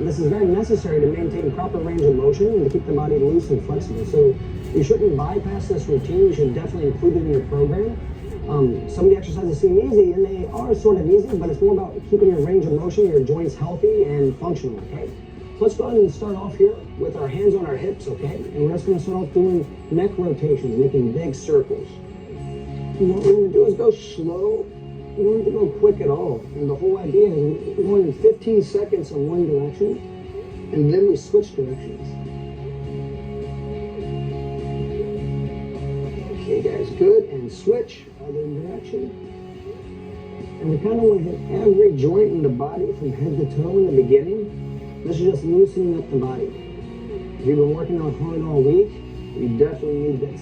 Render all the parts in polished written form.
This is very necessary to maintain proper range of motion and to keep the body loose and flexible. So you shouldn't bypass this routine. You should definitely include it in your program. Some of the exercises seem easy, and they are sort of easy, but it's more about keeping your range of motion, your joints healthy and functional, okay? So let's go ahead and start off here with our hands on our hips, okay? And we're just gonna start off doing neck rotations, making big circles. And what we're gonna do is go slow. You don't have to go quick at all. And the whole idea is we're going in 15 seconds in one direction, and then we switch directions. Okay, guys, good. And switch, other direction. And we kind of want to hit every joint in the body from head to toe in the beginning. This is just loosening up the body. If you've been working out hard all week, you definitely need this.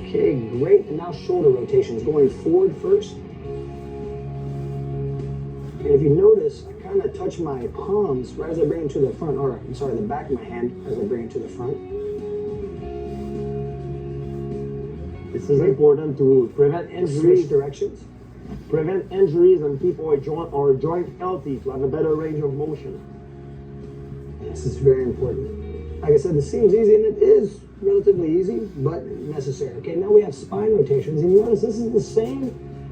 Okay, great. And now shoulder rotations, going forward first. And if you notice, I kind of touch my palms right as I bring it to the front, or I'm sorry, the back of my hand as I bring it to the front. This is important to prevent injuries. Switch directions. Prevent injuries and keep our joint healthy to have a better range of motion. This is very important. Like I said, this seems easy, and it is relatively easy, but necessary. Okay, now we have spine rotations, and you notice this is the same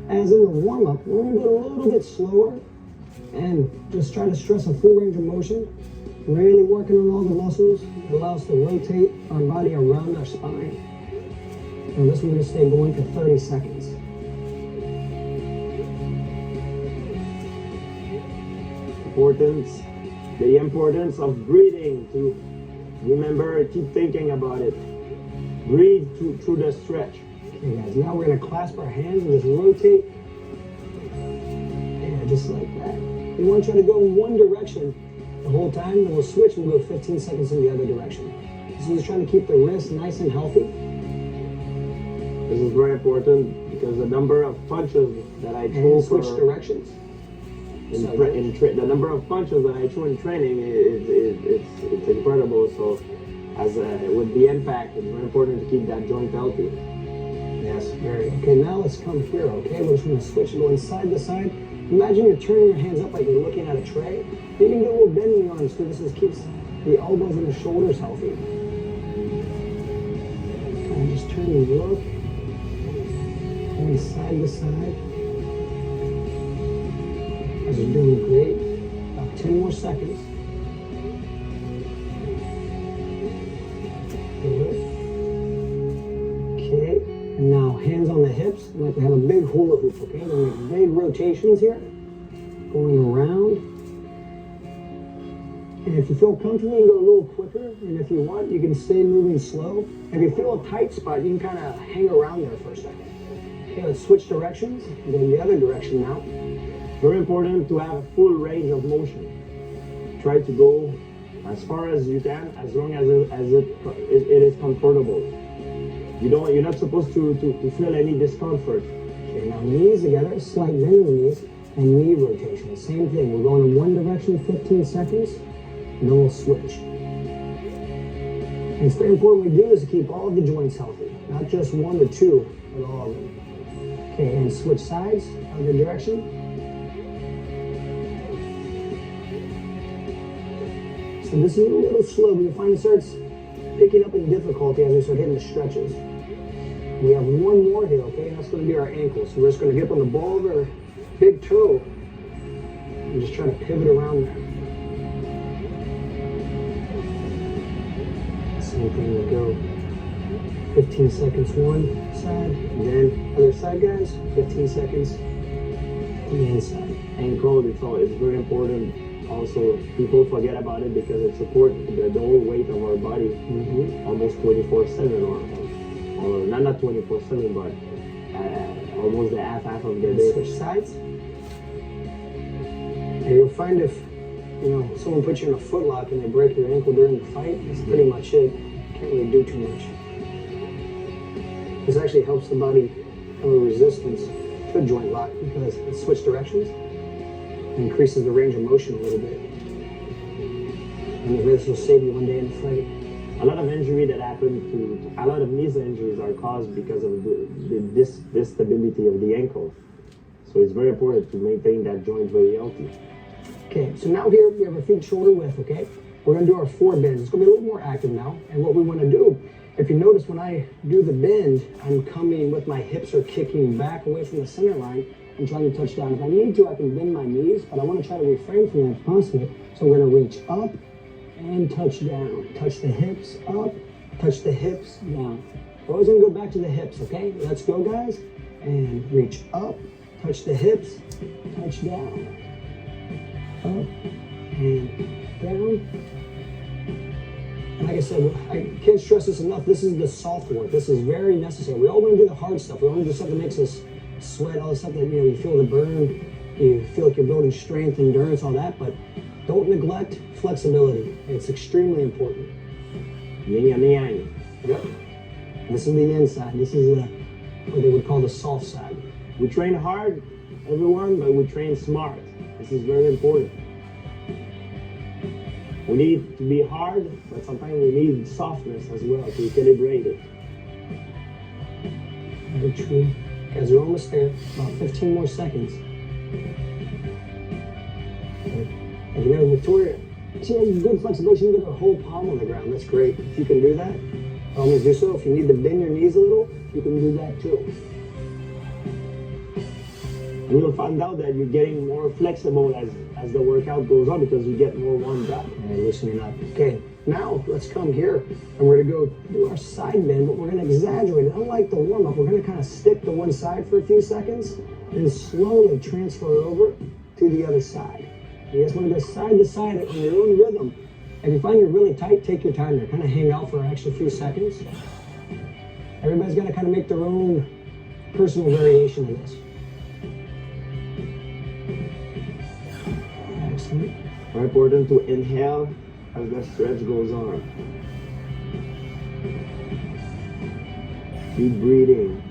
as in the warm-up. We're going to go a little bit slower and just try to stress a full range of motion, really working on all the muscles. It allows us to rotate our body around our spine. And this we're going to stay going for 30 seconds. The importance of breathing, to remember, keep thinking about it. Breathe through the stretch. Okay guys, now we're going to clasp our hands and just rotate. Yeah, just like that. We want to try to go in one direction the whole time, then we'll switch and we'll go 15 seconds in the other direction. So just trying to keep the wrist nice and healthy. This is very important because the number of punches that I throw switch directions. The number of punches that I throw in training it's incredible. So with the impact, it's very important to keep that joint healthy. Yes, very. Okay, now let's come here, okay? We're just going to switch going side to side. Imagine you're turning your hands up like you're looking at a tray. You can get a little bend in the arms, so this keeps the elbows and the shoulders healthy. Kind of just turn and look. Going side to side. As you're doing great. About 10 more seconds. Good. Okay. And now hands on the hips, like we have a big hula hoop, okay? We're making big rotations here, going around. And if you feel comfortable, you can go a little quicker. And if you want, you can stay moving slow. If you feel a tight spot, you can kind of hang around there for a second. Okay, let's switch directions. Go in the other direction now. Very important to have a full range of motion. Try to go as far as you can, as long as it is comfortable. You're not supposed to feel any discomfort. Okay, now knees together, slight bend in the knees, and knee rotation. Same thing, we're going in one direction 15 seconds, and then we'll switch. And it's very important we do this to keep all of the joints healthy, not just one or two, but all of them. Okay, and switch sides, other direction. So this is a little slow, but you'll find it starts picking up in difficulty as we start hitting the stretches. We have one more here, okay? And that's going to be our ankles. So we're just going to get up on the ball of our big toe and just try to pivot around there. Same thing, we'll go 15 seconds one side, and then other side, guys, 15 seconds on the inside. Ankle, it's very important. Also, people forget about it because it supports the whole weight of our body almost 24/7, or not 24/7, but almost the half of the day. Switch sides. And you'll find if someone puts you in a foot lock and they break your ankle during the fight, that's pretty much it. Can't really do too much. This actually helps the body have a resistance to a joint lock because it switches directions. Increases the range of motion a little bit. And this will save you one day in the fight. A lot of injury that happen a lot of knee injuries are caused because of this stability of the ankle. So it's very important to maintain that joint very healthy. Okay, so now here we have our feet shoulder width, okay? We're gonna do our 4 bends. It's gonna be a little more active now. And what we wanna do, if you notice when I do the bend, I'm coming with my hips are kicking back away from the center line and trying to touch down. If I need to, I can bend my knees, but I wanna try to refrain from that if possible. So we're gonna reach up and touch down. Touch the hips up, touch the hips down. We're always gonna go back to the hips, okay? Let's go, guys. And reach up, touch the hips, touch down. Up and down. And like I said, I can't stress this enough. This is the soft work. This is very necessary. We all want to do the hard stuff. We want to do stuff that makes us sweat, all the stuff that, you know, you feel the burn, you feel like you're building strength, endurance, all that, but don't neglect flexibility. It's extremely important. Yin and yang. Yep. This is the inside. This is what they would call the soft side. We train hard, everyone, but we train smart. This is very important. We need to be hard, but sometimes we need softness as well to calibrate it. Very true. Guys, we're almost there. About 15 more seconds. And you know, Victoria, she has good flexibility. She can get her whole palm on the ground. That's great. If you can do that, always do so. If you need to bend your knees a little, you can do that too. And you'll find out that you're getting more flexible as the workout goes on because you get more warmed up. And loosening up. Okay, now let's come here and we're gonna go do our side bend, but we're gonna exaggerate it. Unlike the warm up, we're gonna kind of stick to one side for a few seconds and slowly transfer over to the other side. You just want to go side to side on your own rhythm. If you find you're really tight, take your time there. Kind of hang out for an extra few seconds. Everybody's got to kind of make their own personal variation of this. Excellent. Very important to inhale as the stretch goes on. Keep breathing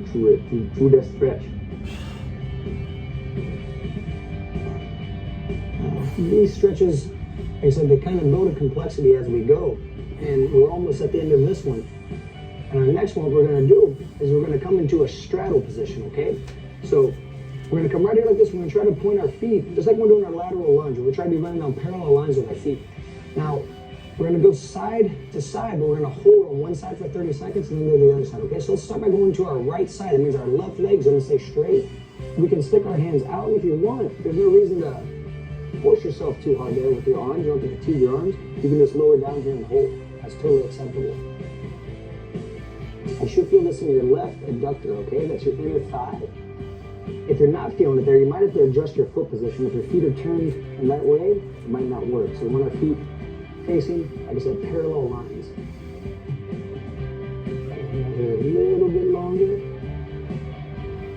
through it, through the stretch. These stretches, like I said, they kind of build a complexity as we go. And we're almost at the end of this one. And our next one, what we're going to do is we're going to come into a straddle position, okay? So we're going to come right here like this. We're going to try to point our feet, just like we're doing our lateral lunge. We're trying to be running on parallel lines with our feet. Now, we're going to go side to side, but we're going to hold on one side for 30 seconds and then go to the other side, okay? So let's start by going to our right side. That means our left leg's going to stay straight. We can stick our hands out, and if you want, there's no reason to force yourself too hard there with your arms. You don't have to fatigue your arms. You can just lower down here and hold. That's totally acceptable. You should feel this in your left adductor, okay? That's your inner thigh. If you're not feeling it there, you might have to adjust your foot position. If your feet are turned in that way, it might not work. So we want our feet facing, like I said, parallel lines. Another little bit longer.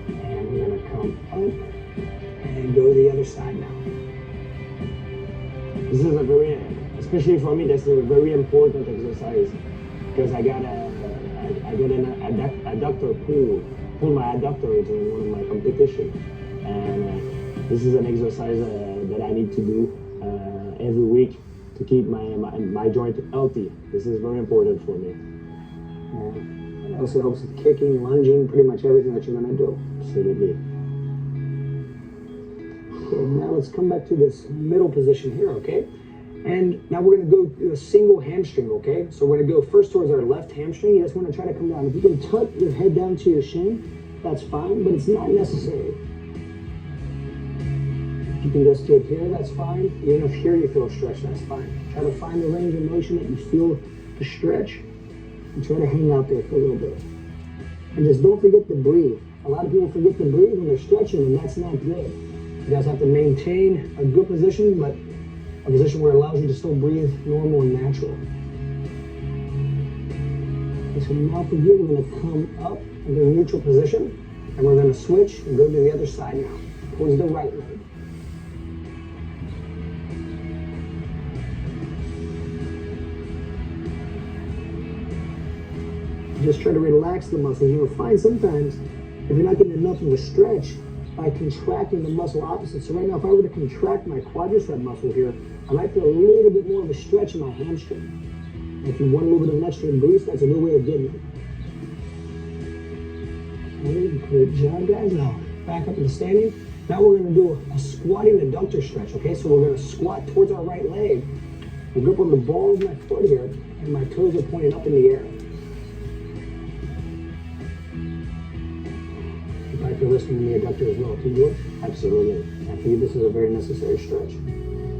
And we're gonna come up and go to the other side now. This is a very, especially for me, that's a very important exercise because I got an adductor pull my adductors in one of my competitions, and this is an exercise that I need to do every week to keep my joint healthy. This is very important for me. It also helps with kicking, lunging, pretty much everything that you're going to do. Absolutely. Okay, now let's come back to this middle position here, okay? And now we're going to go do a single hamstring, okay? So we're going to go first towards our left hamstring. You just want to try to come down. If you can tuck your head down to your shin, that's fine, but it's not necessary. If you can just get here, that's fine. Even if here you feel a stretch, that's fine. Try to find the range of motion that you feel the stretch and try to hang out there for a little bit. And just don't forget to breathe. A lot of people forget to breathe when they're stretching, and that's not good. You guys have to maintain a good position, but a position where it allows you to still breathe normal and natural. Okay, so now for you, we're going to come up into a neutral position, and we're going to switch and go to the other side now, towards the right leg. Just try to relax the muscles. You'll find sometimes, if you're not getting enough of a stretch, by contracting the muscle opposite. So right now, if I were to contract my quadricep muscle here, I might feel a little bit more of a stretch in my hamstring. And if you want a little bit of an extra boost, that's a good way of getting it. Okay, great job, guys. Now, back up into standing. Now we're going to do a squatting adductor stretch, okay? So we're going to squat towards our right leg. We'll grip on the ball of my foot here, and my toes are pointed up in the air. You probably feel this one in the adductor as well. Can you do it? Absolutely. And for you, this is a very necessary stretch.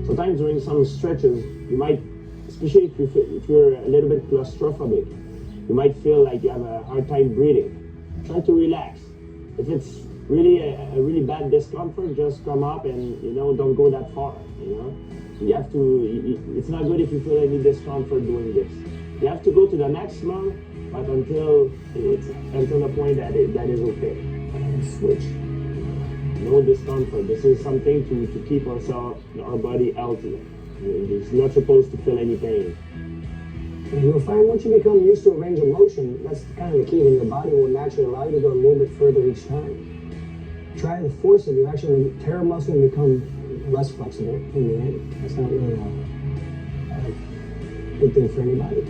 Sometimes during some stretches, you might, especially if you're a little bit claustrophobic, you might feel like you have a hard time breathing. Try to relax. If it's really a really bad discomfort, just come up and, don't go that far, You have to, it's not good if you feel any discomfort doing this. You have to go to the maximum, but until the point that is okay. And switch. No discomfort. This is something to keep our body healthy. It's not supposed to feel any pain. And you'll find once you become used to a range of motion, that's kind of the key, when your body will naturally allow you to go a little bit further each time. Try to force it, you actually tear a muscle and become less flexible in the end. That's not really a good thing for anybody.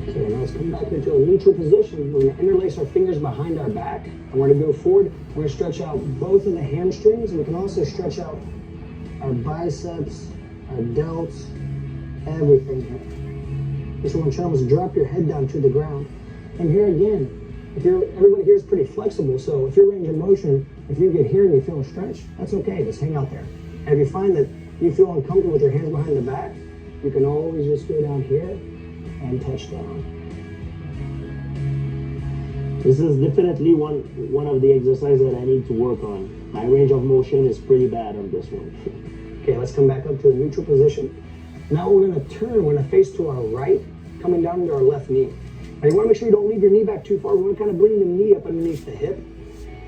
Okay, now let's come back into a neutral position. We're going to interlace our fingers behind our back. And we're going to go forward. We're going to stretch out both of the hamstrings, and we can also stretch out our biceps, our delts, everything here. This one, try to almost drop your head down to the ground. And here again, everybody here is pretty flexible, so if your range of motion, if you get here and you feel a stretch, that's okay, just hang out there. And if you find that you feel uncomfortable with your hands behind the back, you can always just go down here and touch down. This is definitely one of the exercises that I need to work on. My range of motion is pretty bad on this one. Okay, let's come back up to a neutral position. Now we're going to turn, we're going to face to our right, coming down to our left knee. Now you want to make sure you don't leave your knee back too far. We want to kind of bring the knee up underneath the hip.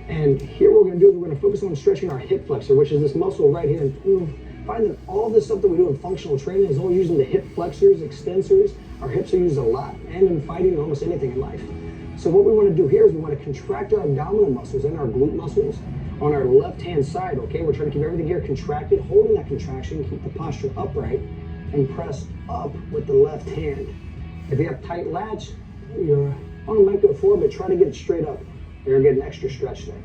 And here what we're going to do is we're going to focus on stretching our hip flexor, which is this muscle right here. And you'll find that all this stuff that we do in functional training is all using the hip flexors, extensors. Our hips are used a lot, and in fighting, almost anything in life. So what we want to do here is we want to contract our abdominal muscles and our glute muscles on our left-hand side, okay? We're trying to keep everything here contracted, holding that contraction, keep the posture upright, and press up with the left hand. If you have tight lats, your arm might go forward, but try to get it straight up. You're gonna get an extra stretch there.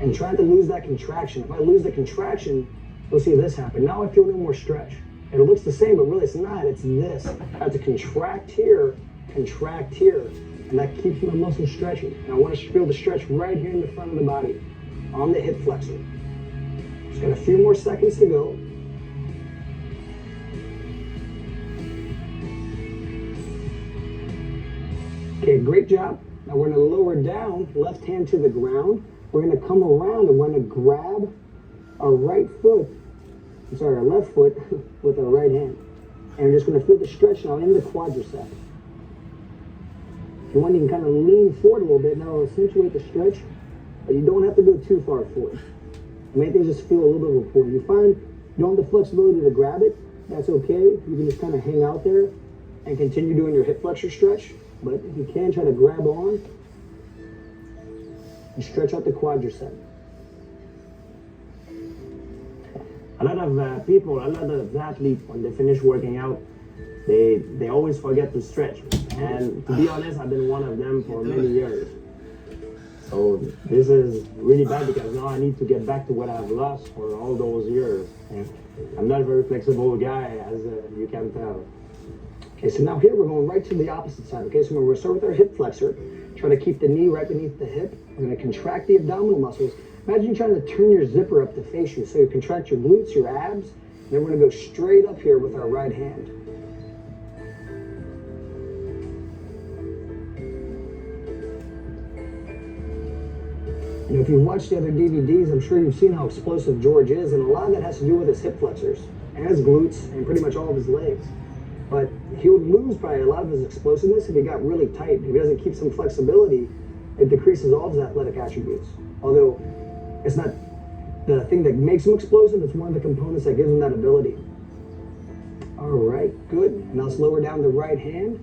And try to lose that contraction. If I lose the contraction, you'll see this happen. Now I feel no more stretch. It looks the same, but really it's not. It's this. I have to contract here, and that keeps my muscles stretching. And I want to feel the stretch right here in the front of the body, on the hip flexor. Just got a few more seconds to go. Okay, great job. Now we're going to lower down, left hand to the ground. We're going to come around and we're going to grab our our left foot with our right hand. And we're just going to feel the stretch now in the quadricep. If you want, you can kind of lean forward a little bit. Now it'll accentuate the stretch, but you don't have to go too far forward. The main thing is just feel a little bit of a pull. You find you don't have the flexibility to grab it, that's okay. You can just kind of hang out there and continue doing your hip flexor stretch. But if you can, try to grab on and stretch out the quadricep. A lot of people, a lot of athletes, when they finish working out, they always forget to stretch. And to be honest, I've been one of them for many years. So this is really bad because now I need to get back to what I've lost for all those years. And I'm not a very flexible guy, as you can tell. Okay, so now here we're going right to the opposite side. Okay, so we're going to start with our hip flexor. Try to keep the knee right beneath the hip. We're going to contract the abdominal muscles. Imagine trying to turn your zipper up to face you. So you contract your glutes, your abs. And then we're going to go straight up here with our right hand. You know, if you've watched the other DVDs, I'm sure you've seen how explosive George is, and a lot of that has to do with his hip flexors and his glutes and pretty much all of his legs. But he would lose by a lot of his explosiveness if he got really tight. If he doesn't keep some flexibility, it decreases all of his athletic attributes. Although it's not the thing that makes him explosive, it's one of the components that gives him that ability. All right, good. Now let's lower down the right hand.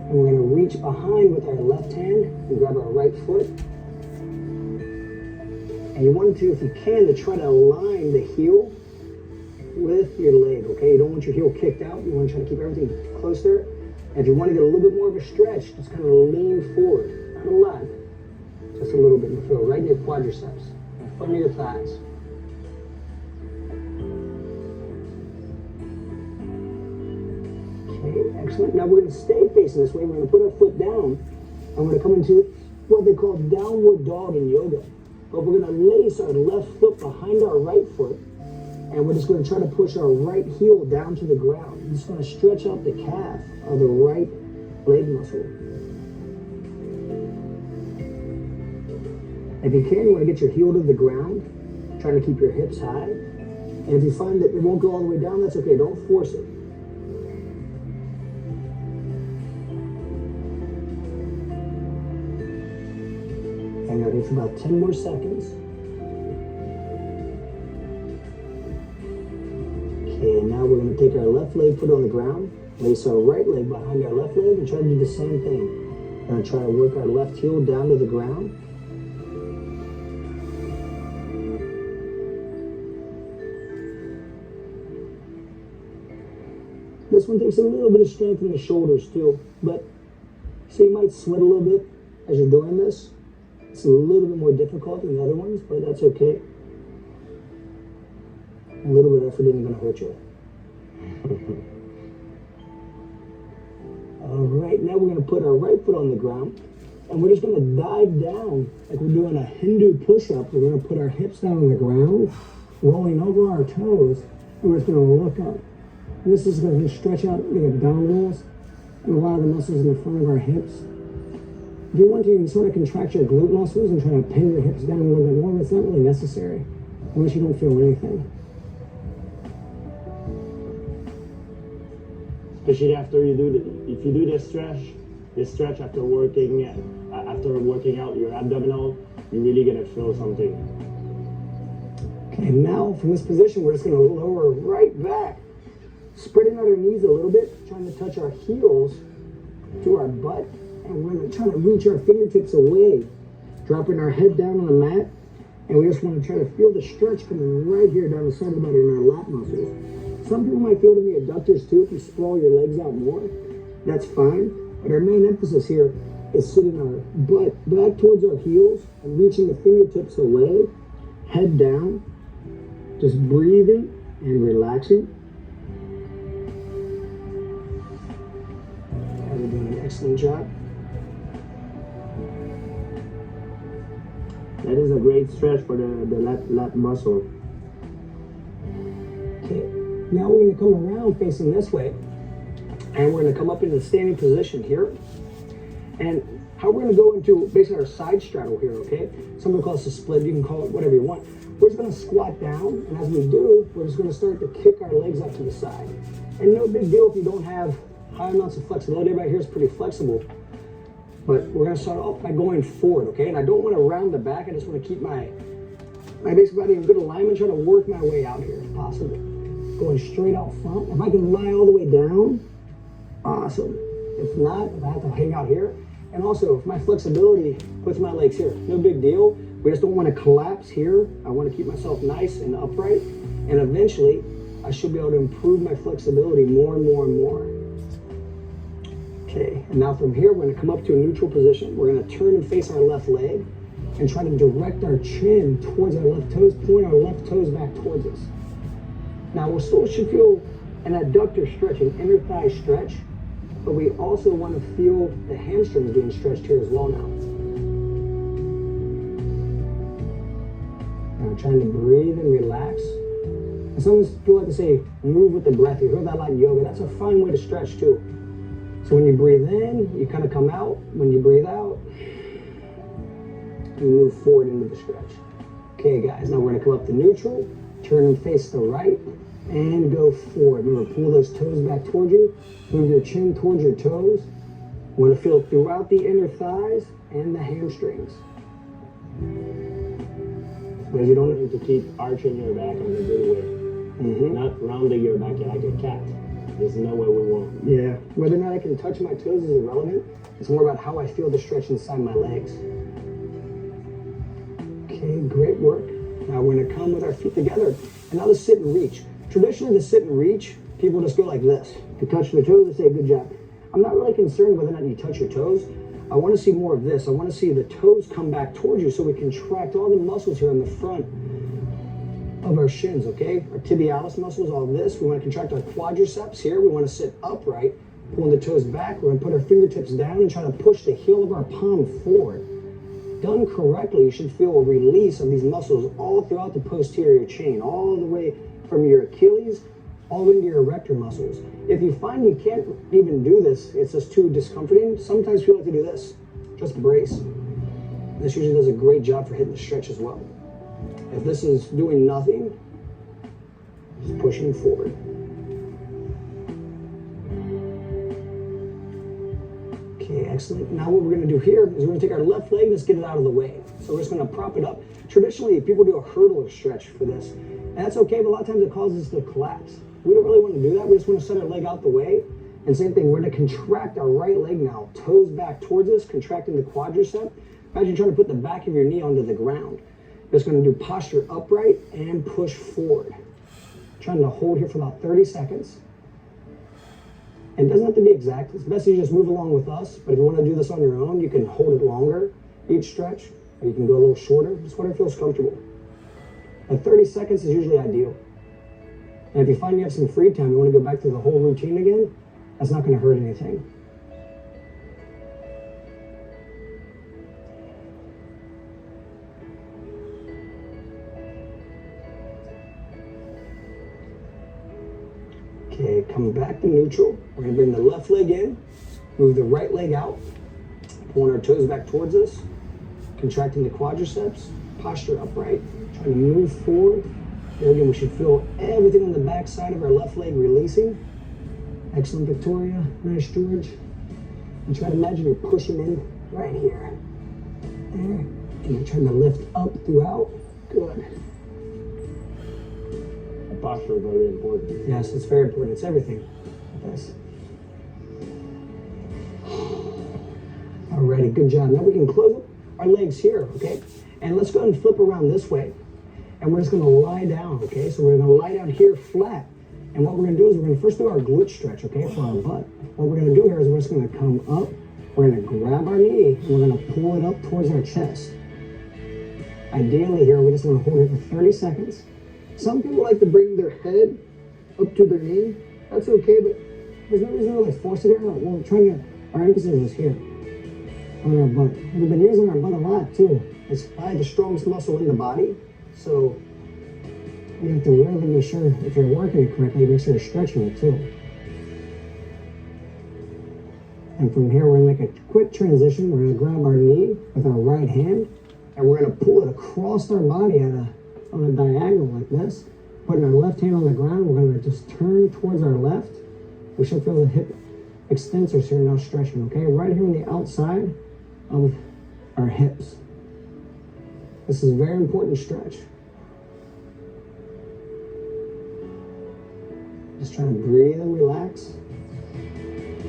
And we're gonna reach behind with our left hand and grab our right foot. And you want to, if you can, to try to align the heel with your leg, okay? You don't want your heel kicked out. You want to try to keep everything close there. And if you want to get a little bit more of a stretch, just kind of lean forward. Not a lot. Just a little bit. You feel right in your quadriceps, in front of your thighs. Okay, excellent. Now we're going to stay facing this way. We're going to put our foot down. And we're going to come into what they call downward dog in yoga. But we're going to lace our left foot behind our right foot. And we're just going to try to push our right heel down to the ground. We're just going to stretch out the calf of the right leg muscle. If you can, you want to get your heel to the ground, trying to keep your hips high. And if you find that it won't go all the way down, that's okay. Don't force it. Hang out here for about 10 more seconds. Okay, now we're going to take our left leg, put it on the ground, lace our right leg behind our left leg, and try to do the same thing. We're going to try to work our left heel down to the ground. This one takes a little bit of strength in the shoulders too, but so you might sweat a little bit as you're doing this. It's a little bit more difficult than the other ones, but that's okay. A little bit of effort isn't going to hurt you. All right, now we're going to put our right foot on the ground, and we're just going to dive down like we're doing a Hindu push-up. We're going to put our hips down on the ground, rolling over our toes, and we're just going to look up. And this is going to stretch out the abdominals and a lot of the muscles in the front of our hips. If you want to, you can sort of contract your glute muscles and try to pin your hips down a little bit more, but it's not really necessary unless you don't feel anything. Especially after you do if you do this stretch after working out your abdominal, you're really gonna feel something. Okay, now from this position, we're just gonna lower right back, spreading out our knees a little bit, trying to touch our heels to our butt. And we're going to try to reach our fingertips away, dropping our head down on the mat. And we just want to try to feel the stretch coming right here down the side of the body in our lat muscles. Some people might feel it in the adductors too if you sprawl your legs out more. That's fine. But our main emphasis here is sitting our butt back towards our heels and reaching the fingertips away, head down, just breathing and relaxing. And we're doing an excellent job. That is a great stretch for the lat muscle. Okay, now we're going to come around facing this way, and we're going to come up into the standing position here. And how we're going to go into basically our side straddle here, okay? Some will call this a split, you can call it whatever you want. We're just going to squat down, and as we do, we're just going to start to kick our legs out to the side. And no big deal if you don't have high amounts of flexibility. Everybody here is pretty flexible. But we're going to start off by going forward, okay? And I don't want to round the back. I just want to keep my basic body in good alignment, try to work my way out here if possible. Going straight out front. If I can lie all the way down, awesome. If not, if I have to hang out here. And also, if my flexibility puts my legs here, no big deal. We just don't want to collapse here. I want to keep myself nice and upright. And eventually, I should be able to improve my flexibility more and more and more. Okay, and now from here, we're going to come up to a neutral position. We're going to turn and face our left leg and try to direct our chin towards our left toes, point our left toes back towards us. Now, we still should feel an adductor stretch, an inner thigh stretch, but we also want to feel the hamstrings being stretched here as well now. Now, trying to breathe and relax. And some people like to say, move with the breath. You heard that a lot in yoga. That's a fine way to stretch too. So when you breathe in, you kind of come out. When you breathe out, you move forward into the stretch. Okay, guys, now we're going to come up to neutral, turn and face the right, and go forward. Remember, pull those toes back towards you. Move your chin towards your toes. You want to feel it throughout the inner thighs and the hamstrings. Because you don't need to keep arching your back in a good way. Not rounding your back like a cat. There's no way we won't. Yeah, whether or not I can touch my toes is irrelevant. It's more about how I feel the stretch inside my legs. Okay, great work. Now we're going to come with our feet together. And now the sit and reach. Traditionally, the sit and reach, people just go like this. To touch their toes, they say, good job. I'm not really concerned whether or not you touch your toes. I want to see more of this. I want to see the toes come back towards you so we contract all the muscles here in the front of our shins, okay? Our tibialis muscles, all of this. We want to contract our quadriceps here. We want to sit upright, pulling the toes back. We're going to put our fingertips down and try to push the heel of our palm forward. Done correctly, you should feel a release of these muscles all throughout the posterior chain, all the way from your Achilles all the way into your erector muscles. If you find you can't even do this, it's just too discomforting, sometimes people like to do this, just brace. This usually does a great job for hitting the stretch as well. If this is doing nothing, just pushing forward. Okay, excellent. Now what we're going to do here is we're going to take our left leg and just get it out of the way. So we're just going to prop it up. Traditionally, people do a hurdle stretch for this. And that's okay, but a lot of times it causes us to collapse. We don't really want to do that. We just want to set our leg out the way. And same thing, we're going to contract our right leg now. Toes back towards us, contracting the quadricep. Imagine trying to put the back of your knee onto the ground. Just going to do posture upright and push forward. Trying to hold here for about 30 seconds. And it doesn't have to be exact. It's best if you just move along with us. But if you want to do this on your own, you can hold it longer each stretch. Or you can go a little shorter. Just whatever feels comfortable. And 30 seconds is usually ideal. And if you find you have some free time, you want to go back to the whole routine again, that's not going to hurt anything. Okay, come back to neutral. We're going to bring the left leg in, move the right leg out, pulling our toes back towards us, contracting the quadriceps, posture upright, trying to move forward. There again, we should feel everything on the back side of our left leg releasing. Excellent, Victoria. Nice, George. And try to imagine you're pushing in right here. There. And you're trying to lift up throughout. Good. Posture is very important. Yes, it's very important. It's everything. Yes. Alrighty, good job. Now we can close up our legs here, okay? And let's go ahead and flip around this way. And we're just going to lie down, okay? So we're going to lie down here flat. And what we're going to do is we're going to first do our glute stretch, okay, for our butt. What we're going to do here is we're just going to come up. We're going to grab our knee, and we're going to pull it up towards our chest. Ideally here, we just want to hold it for 30 seconds. Some people like to bring their head up to their knee. That's okay, but there's no reason to really force it here. We're trying to, our emphasis is here on our butt. We've been using our butt a lot too. It's probably the strongest muscle in the body. So you have to really make sure, if you're working it correctly, make sure you're stretching it too. And from here, we're going to make a quick transition. We're going to grab our knee with our right hand, and we're going to pull it across our body on a diagonal like this. Putting our left hand on the ground, we're going to just turn towards our left. We should feel the hip extensors here now stretching, okay? Right here on the outside of our hips. This is a very important stretch. Just try to breathe and relax.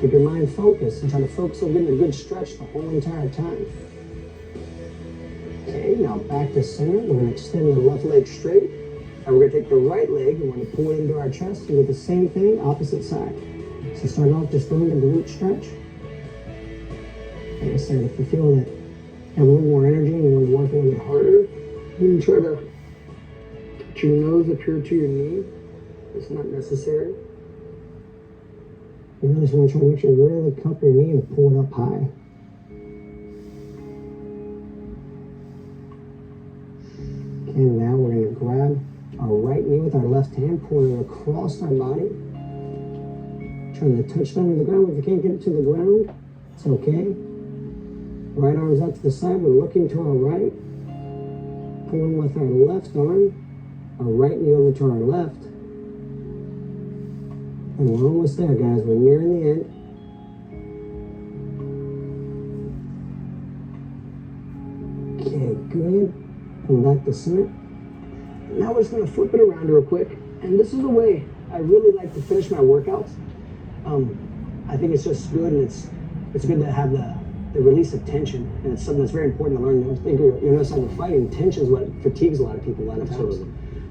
Keep your mind focused and try to focus on getting a good stretch the whole entire time. Okay, now back to center. We're going to extend the left leg straight. And we're going to take the right leg and we're going to pull it into our chest and do the same thing, opposite side. So start off just doing the glute stretch. Like I said, if you feel that you have a little more energy and you want to work a little bit harder, you can try to touch your nose up here to your knee. It's not necessary. You really just want to try to make sure you really cup your knee and pull it up high. Okay, now we're going to grab our right knee with our left hand, pull it across our body. Trying to touch down to the ground. If you can't get it to the ground, it's okay. Right arm's out to the side. We're looking to our right. Pulling with our left arm. Our right knee over to our left. And we're almost there, guys. We're nearing the end. Okay, good. Come back to center. Now we're just going to flip it around real quick. And this is the way I really like to finish my workouts. I think it's just good, and it's good to have the release of tension. And it's something that's very important to learn. I think you notice how we're fighting tension is what fatigues a lot of people a lot of times.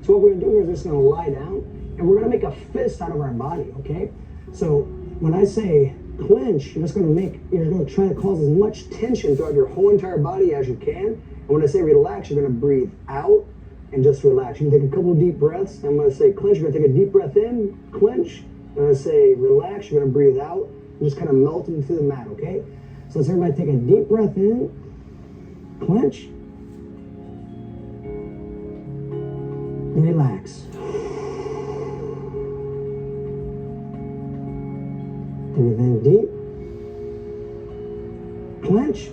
So what we're going to do here is we're just going to lie down. And we're going to make a fist out of our body, okay? So when I say clench, you're going to try to cause as much tension throughout your whole entire body as you can. And when I say relax, you're going to breathe out and just relax. You can take a couple of deep breaths. I'm going to say clench, you're going to take a deep breath in, clench. I'm going to say relax, you're going to breathe out, and just kind of melt into the mat, okay? So let's everybody take a deep breath in, clench, and relax. Breathe in deep, clench,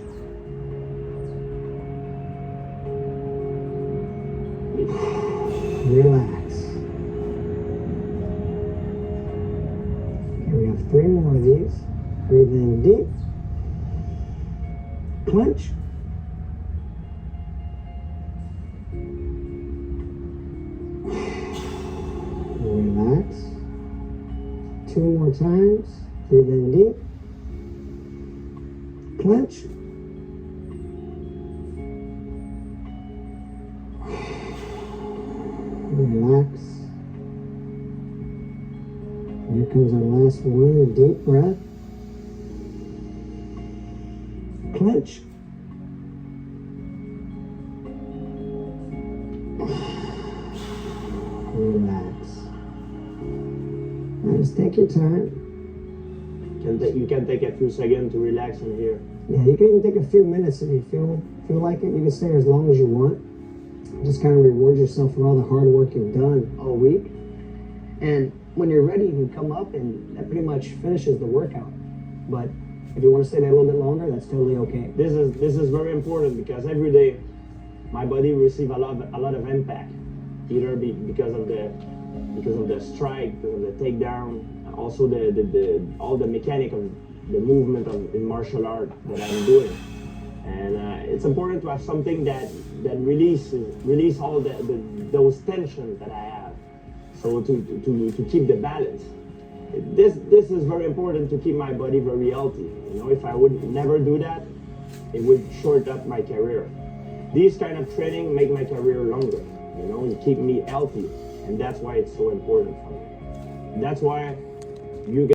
relax. Okay, we have 3 more of these. Breathe in deep, clench, relax. 2 more times. Breathe in deep, clench, relax. Here comes our last one. Deep breath, clench, relax. Now just take your time. You can take a few seconds to relax in here. Yeah, you can even take a few minutes if you feel like it. You can stay as long as you want. Just kind of reward yourself for all the hard work you've done all week. And when you're ready, you can come up, and that pretty much finishes the workout. But if you want to stay there a little bit longer, that's totally okay. This is very important because every day my body receives a lot of impact, either because of the strike, because of the takedown, also all the mechanic of the movement in martial art that I'm doing. And it's important to have something that release all those tensions that I have. So to keep the balance. This is very important to keep my body very healthy. You know, if I would never do that, it would short up my career. These kind of training make my career longer. You know, and keep me healthy, and that's why it's so important for me. That's why you